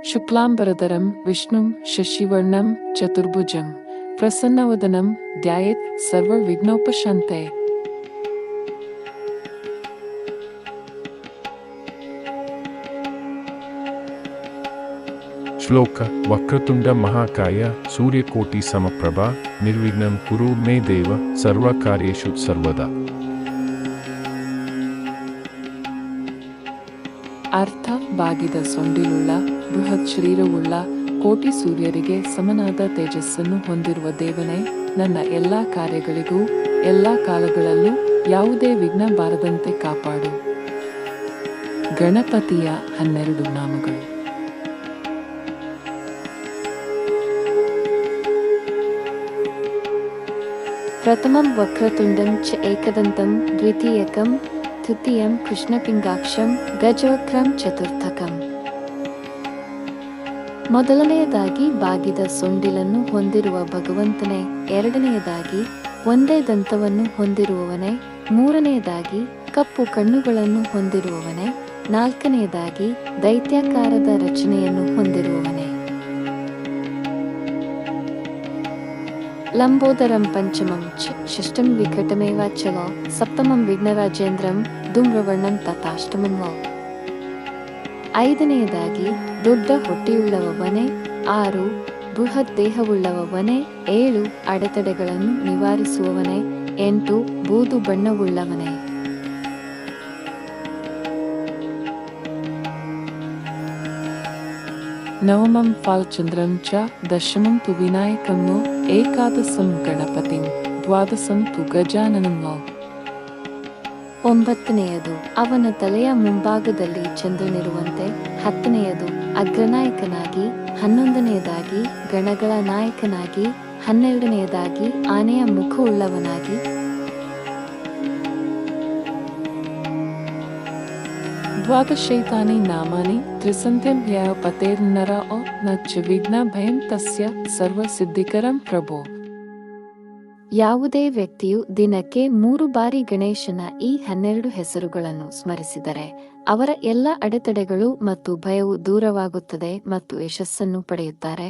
ಶುಕ್ಲಾಂಬರಧರಂ ವಿಷ್ಣುಂ ಶಶಿವರ್ಣಂ ಚತುರ್ಭುಜಂ ಪ್ರಸನ್ನವದನಂ ಧ್ಯಾಯೇತ್ ಸರ್ವವಿಘ್ನೋಪಶಾಂತಯೇ. ಶ್ಲೋಕ: ವಕ್ರತುಂಡ ಮಹಾಕಾಯ ಸೂರ್ಯಕೋಟಿ ಸಮಪ್ರಭಾ ನಿರ್ವಿಘ್ನಂ ಕುರು ಮೇ ದೇವ ಸರ್ವಕಾರ್ಯೇಷು ಸರ್ವದಾ. ಅರ್ಥ: ಬಾಗಿದ ಸೊಂಡಿಲುಳ್ಳ ಬೃಹತ್ ಶರೀರವುಳ್ಳ ಕೋಟಿ ಸೂರ್ಯರಿಗೆ ಸಮನಾದ ತೇಜಸ್ಸನ್ನು ಹೊಂದಿರುವ ದೇವನೇ, ನನ್ನ ಎಲ್ಲಾ ಕಾರ್ಯಗಳಿಗೂ ಎಲ್ಲಾ ಕಾಲಗಳಲ್ಲೂ ಯಾವುದೇ ವಿಘ್ನ ಬಾರದಂತೆ ಕಾಪಾಡು. ಗಣಪತಿಯ 12 ನಾಮಗಳು. ಪ್ರಥಮಂ ವಕ್ರತುಂಡಂ ಚ ಏಕದಂತಂ ದ್ವಿತೀಯಕಂ ತೃತೀಯಂ ಕೃಷ್ಣಪಿಂಗಾಕ್ಷಂ ಗಜವಕ್ರಂ ಚತುರ್ಥಕಂ. ಮೊದಲನೆಯದಾಗಿ ಬಾಗಿದ ಸೊಂಡಿಲನ್ನು ಹೊಂದಿರುವ ಭಗವಂತನೇ, ಎರಡನೆಯದಾಗಿ ಒಂದೇ ದಂತವನ್ನು ಹೊಂದಿರುವವನೇ, ಮೂರನೆಯದಾಗಿ ಕಪ್ಪು ಕಣ್ಣುಗಳನ್ನು ಹೊಂದಿರುವವನೇ, ನಾಲ್ಕನೆಯದಾಗಿ ದೈತ್ಯಾಕಾರದ ರಚನೆಯನ್ನು ಹೊಂದಿರುವವನೇ. ಲಂಬೋದರಂ ಪಂಚಮಂ ಚ ಷಷ್ಠಂ ವಿಕಟಮೇವಾಚಲ ಸಪ್ತಮಂ ವಿಘ್ನರಾಜೇಂದ್ರಂ ಧೂಮ್ರವರ್ಣಂ ತಥಾಷ್ಟಮಂ ವ. ಐದನೆಯದಾಗಿ ದೊಡ್ಡ ಹೊಟ್ಟೆಯುಳ್ಳವನೇ, 6 ಬೃಹತ್ ದೇಹವುಳ್ಳವನೇ, 7 ಅಡೆತಡೆಗಳನ್ನು ನಿವಾರಿಸುವವನೇ, 8 ಬೂದು ಬಣ್ಣವುಳ್ಳವನೇ. ನವಮಂ ಫಾಲ್ಚಂದ್ರಂ ಚ ದಶಮಂ ತು ವಿನಾಯಕಂ ವ ಏಕಾದಶಂ ಗಣಪತಿಂ ದ್ವಾದಶಂ ತು ಗಜಾನನಂ ವ. 9ನೆಯದು ಅವನ ತಲೆಯ ಮುಂಭಾಗದಲ್ಲಿ ಚಂದ್ರನಿರುವಂತೆ, 10ನೆಯದು ಅಗ್ರನಾಯಕನಾಗಿ, 11ನೆಯದಾಗಿ ಗಣಗಳ ನಾಯಕನಾಗಿ, 12ನೆಯದಾಗಿ ಆನೆಯ ಮುಖವುಳ್ಳವನಾಗಿ, ದ್ವಾದಶೈತಾನಿ ನಾಮಾನಿ ತ್ರಿಸಂಧ್ಯಂ ಯಃ ಪತೇರ್ನರ ನ ಚ ವಿಘ್ನ ಭಯಂ ತಸ್ಯ ಸರ್ವಸಿದ್ಧಿಕರಂ ಪ್ರಭೋ. ಯಾವುದೇ ವ್ಯಕ್ತಿಯು ದಿನಕ್ಕೆ 3 ಬಾರಿ ಗಣೇಶನ ಈ 12 ಹೆಸರುಗಳನ್ನು ಸ್ಮರಿಸಿದರೆ ಅವರ ಎಲ್ಲ ಅಡೆತಡೆಗಳು ಮತ್ತು ಭಯವು ದೂರವಾಗುತ್ತದೆ ಮತ್ತು ಯಶಸ್ಸನ್ನು ಪಡೆಯುತ್ತಾರೆ.